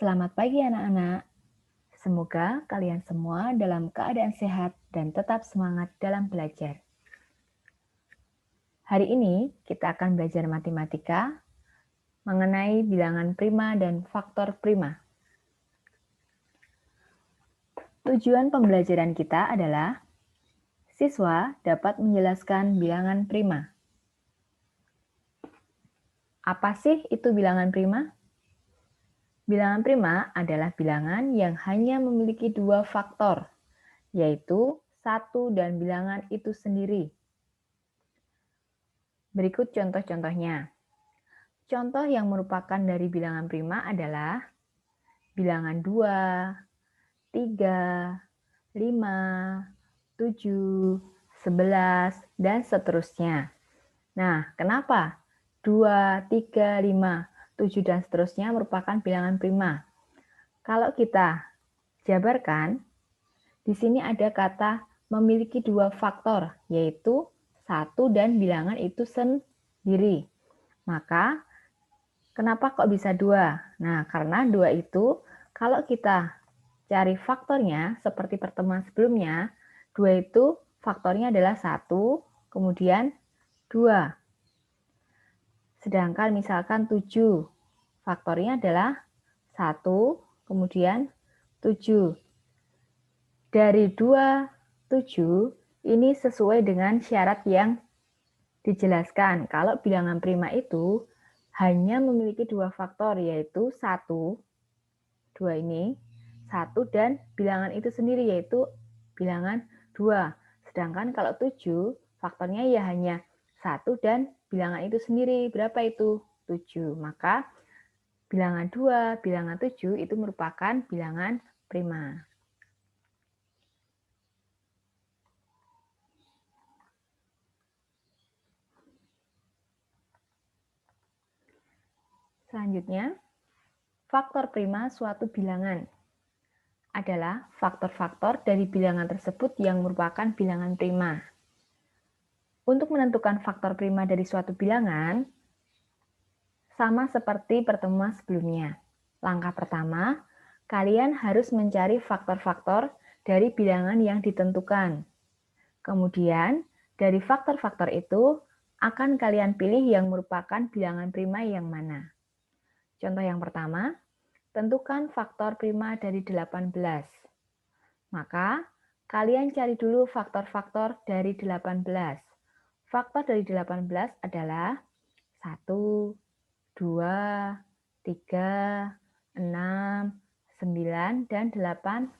Selamat pagi anak-anak. Semoga kalian semua dalam keadaan sehat dan tetap semangat dalam belajar. Hari ini kita akan belajar matematika mengenai bilangan prima dan faktor prima. Tujuan pembelajaran kita adalah siswa dapat menjelaskan bilangan prima. Apa sih itu bilangan prima? Bilangan prima adalah bilangan yang hanya memiliki dua faktor, yaitu 1 dan bilangan itu sendiri. Berikut contoh-contohnya. Contoh yang merupakan dari bilangan prima adalah bilangan 2, 3, 5, 7, 11, dan seterusnya. Nah, kenapa 2, 3, 5, 7, dan seterusnya merupakan bilangan prima? Kalau kita jabarkan, di sini ada kata memiliki dua faktor, yaitu 1 dan bilangan itu sendiri. Maka, kenapa kok bisa 2? Nah, karena 2 itu kalau kita cari faktornya seperti pertemuan sebelumnya, 2 itu faktornya adalah 1, kemudian 2. Sedangkan misalkan 7, faktornya adalah 1, kemudian 7. Dari 2, 7, ini sesuai dengan syarat yang dijelaskan. Kalau bilangan prima itu hanya memiliki dua faktor, yaitu 1, 2 ini, 1 dan bilangan itu sendiri, yaitu bilangan 2. Sedangkan kalau 7, faktornya ya hanya 1 dan bilangan itu sendiri. Berapa itu? 7. Maka bilangan 2, bilangan 7 itu merupakan bilangan prima. Selanjutnya, faktor prima suatu bilangan adalah faktor-faktor dari bilangan tersebut yang merupakan bilangan prima. Untuk menentukan faktor prima dari suatu bilangan, sama seperti pertemuan sebelumnya. Langkah pertama, kalian harus mencari faktor-faktor dari bilangan yang ditentukan. Kemudian, dari faktor-faktor itu, akan kalian pilih yang merupakan bilangan prima yang mana. Contoh yang pertama, tentukan faktor prima dari 18. Maka, kalian cari dulu faktor-faktor dari 18. Faktor dari 18 adalah 1, 2, 3, 6, 9, dan 18.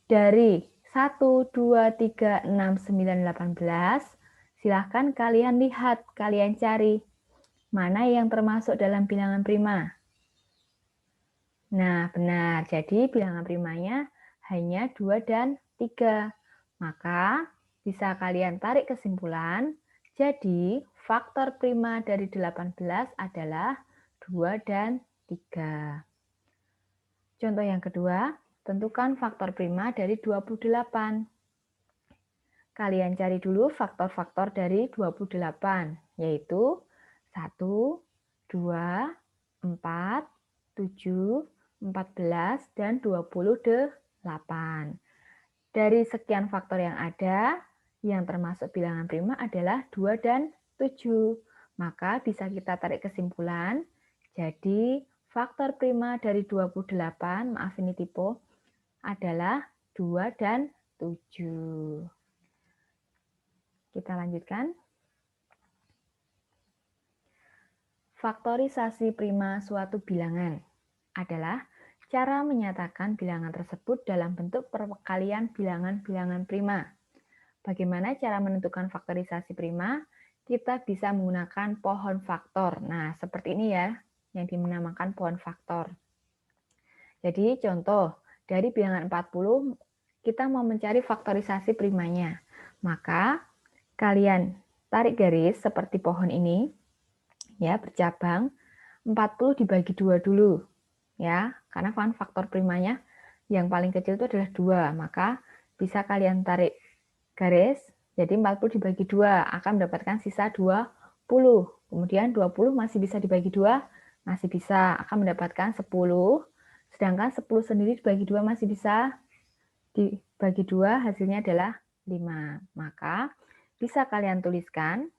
Dari 1, 2, 3, 6, 9, 18, silahkan kalian lihat, kalian cari mana yang termasuk dalam bilangan prima. Nah, benar. Jadi bilangan primanya hanya 2 dan 3. Maka bisa kalian tarik kesimpulan, jadi faktor prima dari 18 adalah 2 dan 3. Contoh yang kedua, tentukan faktor prima dari 28. Kalian cari dulu faktor-faktor dari 28, yaitu 1, 2, 4, 7, 14, dan 28. Dari sekian faktor yang ada, yang termasuk bilangan prima adalah 2 dan 7. Maka bisa kita tarik kesimpulan, jadi faktor prima dari 28, maaf ini typo, adalah 2 dan 7. Kita lanjutkan. Faktorisasi prima suatu bilangan adalah cara menyatakan bilangan tersebut dalam bentuk perkalian bilangan-bilangan prima. Bagaimana cara menentukan faktorisasi prima? Kita bisa menggunakan pohon faktor. Nah, seperti ini ya, yang dinamakan pohon faktor. Jadi, contoh, dari bilangan 40, kita mau mencari faktorisasi primanya. Maka, kalian tarik garis seperti pohon ini, ya, bercabang, 40 dibagi 2 dulu, ya, karena kan faktor primanya yang paling kecil itu adalah 2, maka bisa kalian tarik garis, jadi 40 dibagi 2 akan mendapatkan sisa 20, kemudian 20 masih bisa dibagi 2, masih bisa akan mendapatkan 10, sedangkan 10 sendiri dibagi 2 masih bisa dibagi 2, hasilnya adalah 5. Maka bisa kalian tuliskan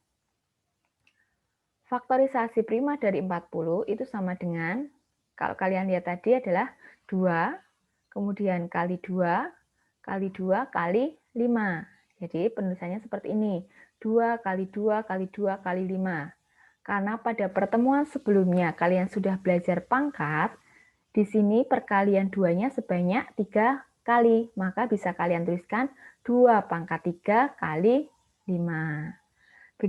faktorisasi prima dari 40 itu sama dengan, kalau kalian lihat tadi adalah 2, kemudian kali 2, kali 2, kali 5. Jadi penulisannya seperti ini, 2 kali 2 kali 2 kali 5. Karena pada pertemuan sebelumnya kalian sudah belajar pangkat, di sini perkalian 2-nya sebanyak 3 kali, maka bisa kalian tuliskan 2 pangkat 3 kali 5.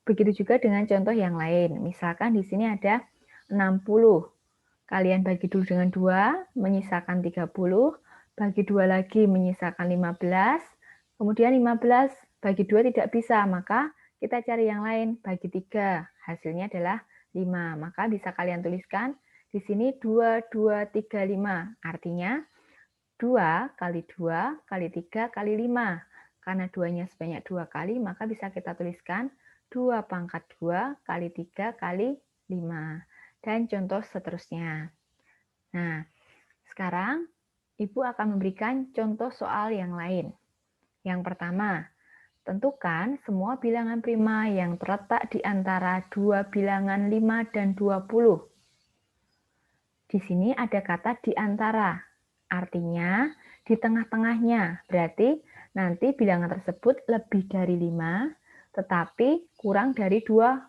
Begitu juga dengan contoh yang lain. Misalkan di sini ada 60. Kalian bagi dulu dengan 2, menyisakan 30, bagi 2 lagi menyisakan 15, kemudian 15 bagi 2 tidak bisa, maka kita cari yang lain, bagi 3, hasilnya adalah 5. Maka bisa kalian tuliskan di sini 2, 2, 3, 5. Artinya 2 kali 2 kali 3 kali 5. Karena 2-nya sebanyak 2 kali, maka bisa kita tuliskan 2 pangkat 2 kali 3 kali 5. Dan contoh seterusnya. Nah, sekarang Ibu akan memberikan contoh soal yang lain. Yang pertama, tentukan semua bilangan prima yang terletak di antara dua bilangan 5 dan 20. Di sini ada kata di antara, artinya di tengah-tengahnya. Berarti nanti bilangan tersebut lebih dari 5, tetapi kurang dari 20.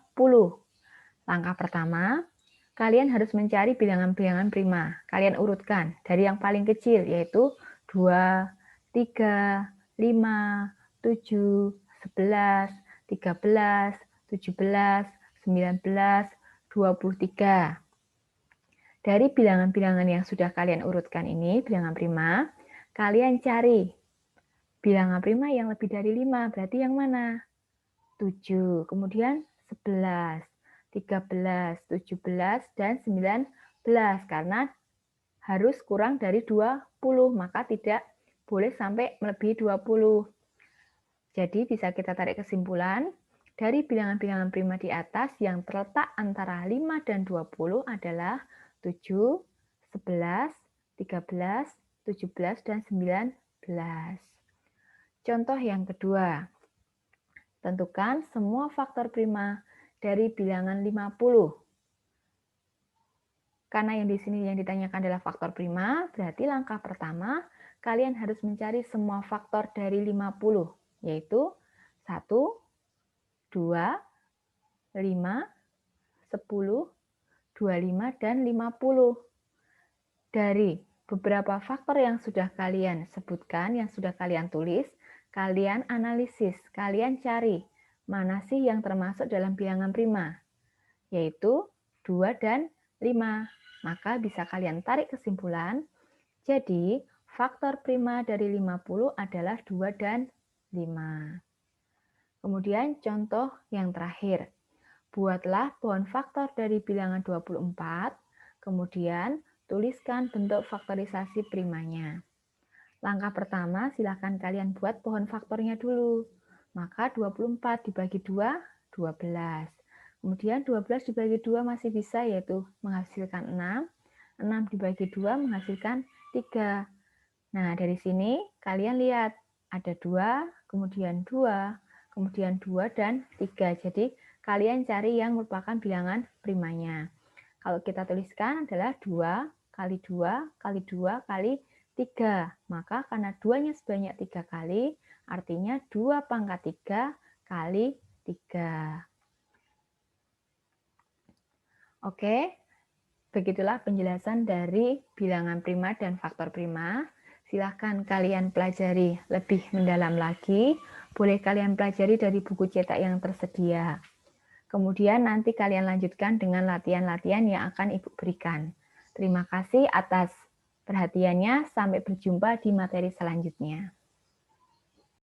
Langkah pertama, kalian harus mencari bilangan-bilangan prima. Kalian urutkan dari yang paling kecil, yaitu 2, 3, 5, 7, 11, 13, 17, 19, 23. Dari bilangan-bilangan yang sudah kalian urutkan ini, bilangan prima, kalian cari bilangan prima yang lebih dari 5, berarti yang mana? 7, kemudian 11, 13, 17, dan 19, karena harus kurang dari 20, maka tidak boleh sampai melebihi 20. Jadi bisa kita tarik kesimpulan, dari bilangan-bilangan prima di atas yang terletak antara 5 dan 20 adalah 7, 11, 13, 17, dan 19. Contoh yang kedua, tentukan semua faktor prima dari bilangan 50. Karena yang di sini yang ditanyakan adalah faktor prima, berarti langkah pertama kalian harus mencari semua faktor dari 50, yaitu 1, 2, 5, 10, 25, dan 50. Dari beberapa faktor yang sudah kalian sebutkan, yang sudah kalian tulis, kalian analisis, kalian cari mana sih yang termasuk dalam bilangan prima, yaitu 2 dan 5. Maka bisa kalian tarik kesimpulan, jadi faktor prima dari 50 adalah 2 dan 5. Kemudian contoh yang terakhir, buatlah pohon faktor dari bilangan 24, kemudian tuliskan bentuk faktorisasi primanya. Langkah pertama, silakan kalian buat pohon faktornya dulu. Maka 24 dibagi 2, 12. Kemudian 12 dibagi 2 masih bisa, yaitu menghasilkan 6. 6 dibagi 2 menghasilkan 3. Nah, dari sini kalian lihat ada 2, kemudian 2, kemudian 2, dan 3. Jadi kalian cari yang merupakan bilangan primanya. Kalau kita tuliskan adalah 2 kali 2 kali 2 kali 3. Maka karena 2-nya sebanyak 3 kali, artinya 2 pangkat 3 kali 3. Oke, begitulah penjelasan dari bilangan prima dan faktor prima. Silahkan kalian pelajari lebih mendalam lagi. Boleh kalian pelajari dari buku cetak yang tersedia. Kemudian nanti kalian lanjutkan dengan latihan-latihan yang akan Ibu berikan. Terima kasih atas perhatiannya. Sampai berjumpa di materi selanjutnya.